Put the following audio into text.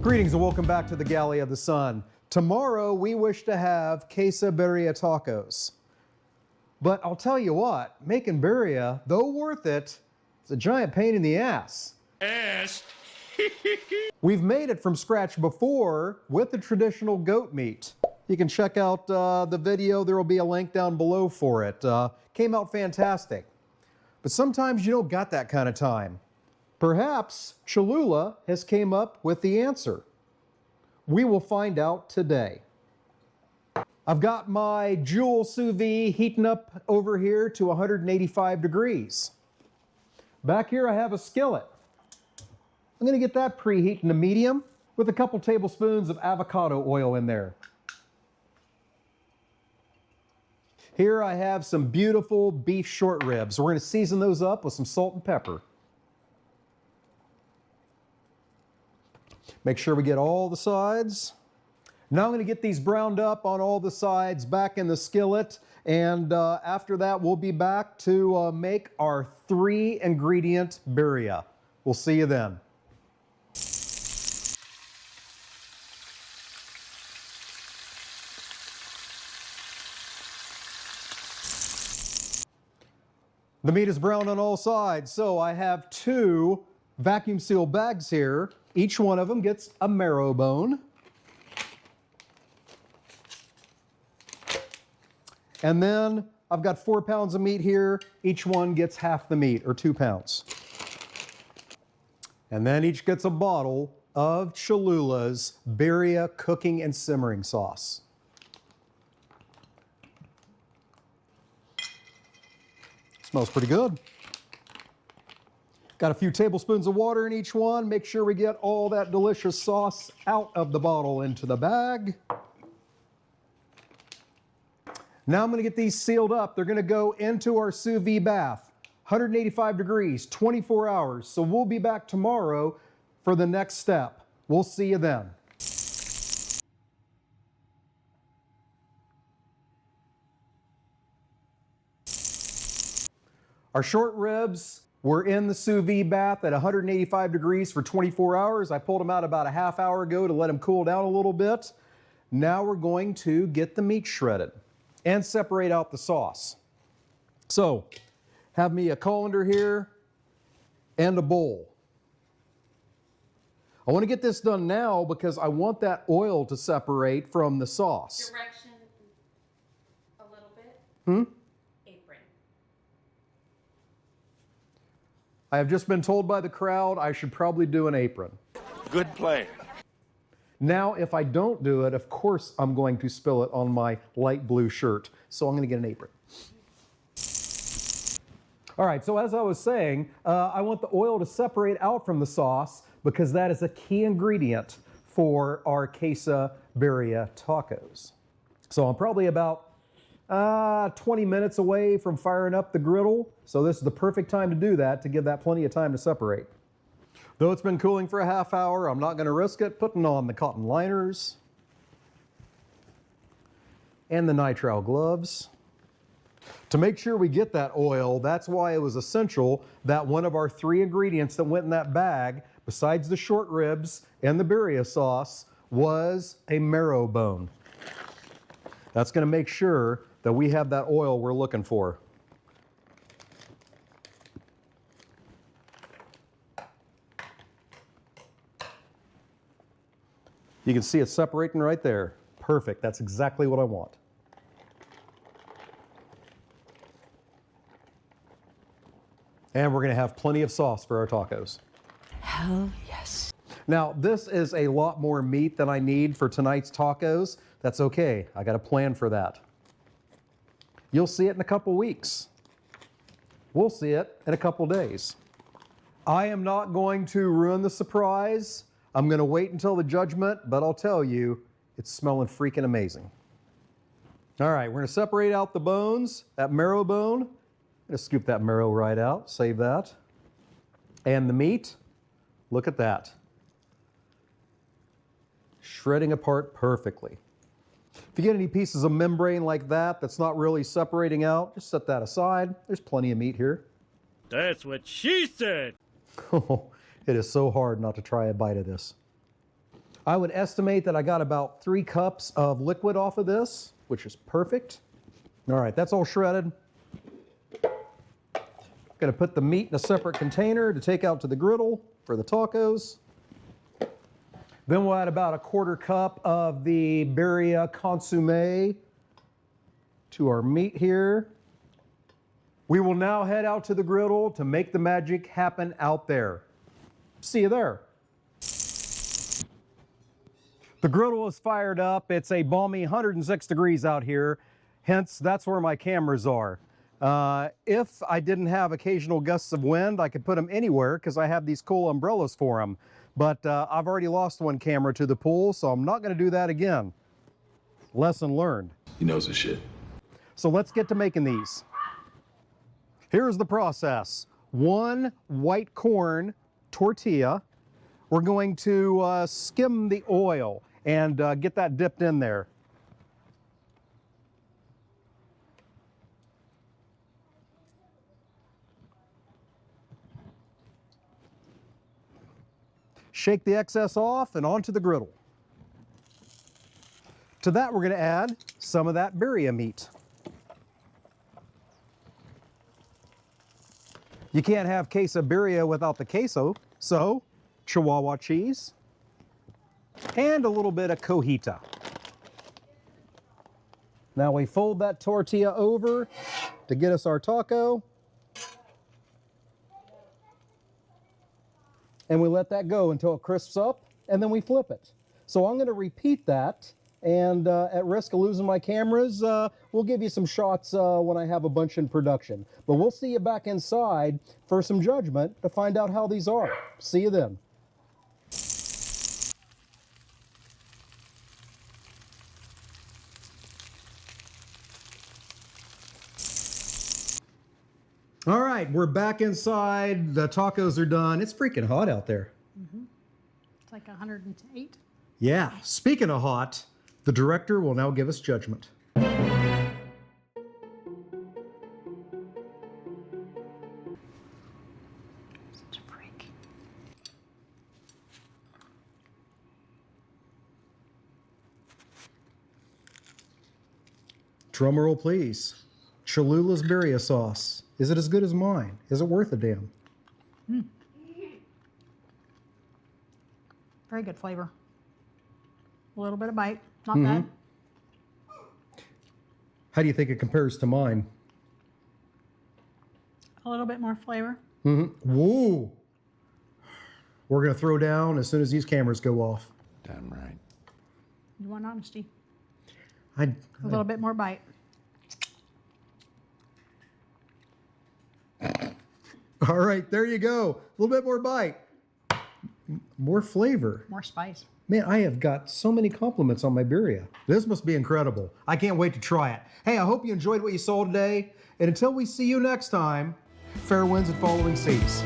Greetings and welcome back to the Galley of the Sun. Tomorrow we wish to have Quesabirria tacos. But I'll tell you what, making birria, though worth it, is a giant pain in the ass. We've made it from scratch before with the traditional goat meat. You can check out the video, there will be a link down below for it. Came out fantastic. But sometimes you don't got that kind of time. Perhaps Cholula has came up with the answer. We will find out today. I've got my Joule sous vide heating up over here to 185 degrees. Back here I have a skillet. I'm going to get that preheating to medium with a couple tablespoons of avocado oil in there. Here I have some beautiful beef short ribs. We're going to season those up with some salt and pepper. Make sure we get all the sides. Now I'm going to get these browned up on all the sides back in the skillet, and after that we'll be back to make our 3-ingredient birria. We'll see you then. The meat is brown on all sides, so I have 2 vacuum sealed bags here. Each one of them gets a marrow bone. And then I've got 4 pounds of meat here. Each one gets half the meat, or 2 pounds. And then each gets a bottle of Cholula's Birria cooking and simmering sauce. Smells pretty good. Got a few tablespoons of water in each one. Make sure we get all that delicious sauce out of the bottle into the bag. Now I'm going to get these sealed up. They're going to go into our sous vide bath, 185 degrees, 24 hours. So we'll be back tomorrow for the next step. We'll see you then. Our short ribs were in the sous vide bath at 185 degrees for 24 hours. I pulled them out about a half hour ago to let them cool down a little bit. Now we're going to get the meat shredded and separate out the sauce. So, have me a colander here and a bowl. I want to get this done now because I want that oil to separate from the sauce. Direction a little bit. Apron. I have just been told by the crowd I should probably do an apron. Good play. Now, if I don't do it, of course I'm going to spill it on my light blue shirt. So I'm going to get an apron. All right, so as I was saying, I want the oil to separate out from the sauce because that is a key ingredient for our Quesabirria tacos. So I'm probably about 20 minutes away from firing up the griddle. So this is the perfect time to do that, to give that plenty of time to separate. Though it's been cooling for a half hour, I'm not going to risk it. Putting on the cotton liners and the nitrile gloves. To make sure we get that oil, that's why it was essential that one of our 3 ingredients that went in that bag, besides the short ribs and the birria sauce, was a marrow bone. That's going to make sure that we have that oil we're looking for. You can see it separating right there. Perfect, that's exactly what I want. And we're gonna have plenty of sauce for our tacos. Hell yes. Now, this is a lot more meat than I need for tonight's tacos. That's okay, I got a plan for that. You'll see it in a couple weeks. We'll see it in a couple days. I am not going to ruin the surprise. I'm going to wait until the judgment, but I'll tell you, it's smelling freaking amazing. All right, we're going to separate out the bones, that marrow bone. I'm going to scoop that marrow right out, save that. And the meat, look at that. Shredding apart perfectly. If you get any pieces of membrane like that that's not really separating out, just set that aside. There's plenty of meat here. That's what she said. Oh, it is so hard not to try a bite of this. I would estimate that I got about 3 cups of liquid off of this, which is perfect. All right, that's all shredded. Gonna put the meat in a separate container to take out to the griddle for the tacos. Then we'll add about a 1/4 cup of the Birria consomé to our meat here. We will now head out to the griddle to make the magic happen out there. See you there. The griddle is fired up. It's a balmy 106 degrees out here. Hence, that's where my cameras are. If I didn't have occasional gusts of wind, I could put them anywhere because I have these cool umbrellas for them. But I've already lost one camera to the pool, so I'm not going to do that again. Lesson learned. He knows his shit. So let's get to making these. Here's the process. 1 white corn tortilla. We're going to skim the oil and get that dipped in there. Shake the excess off and onto the griddle. To that, we're going to add some of that birria meat. You can't have quesabirria without the queso, so Chihuahua cheese and a little bit of cojita. Now we fold that tortilla over to get us our taco. And we let that go until it crisps up, and then we flip it. So I'm going to repeat that, and at risk of losing my cameras, we'll give you some shots when I have a bunch in production. But we'll see you back inside for some judgment to find out how these are. See you then. All right, we're back inside. The tacos are done. It's freaking hot out there. It's like 108. Yeah, speaking of hot, the director will now give us judgment. Such a freak. Drum roll, please. Cholula's birria sauce. Is it as good as mine? Is it worth a damn? Very good flavor. A little bit of bite. Not bad. How do you think it compares to mine? A little bit more flavor. Woo! We're going to throw down as soon as these cameras go off. Damn right. You want honesty? I A little bit more bite. All right, there you go. A little bit more bite. More flavor. More spice. Man, I have got so many compliments on my birria. This must be incredible. I can't wait to try it. Hey, I hope you enjoyed what you saw today. And until we see you next time, fair winds and following seas.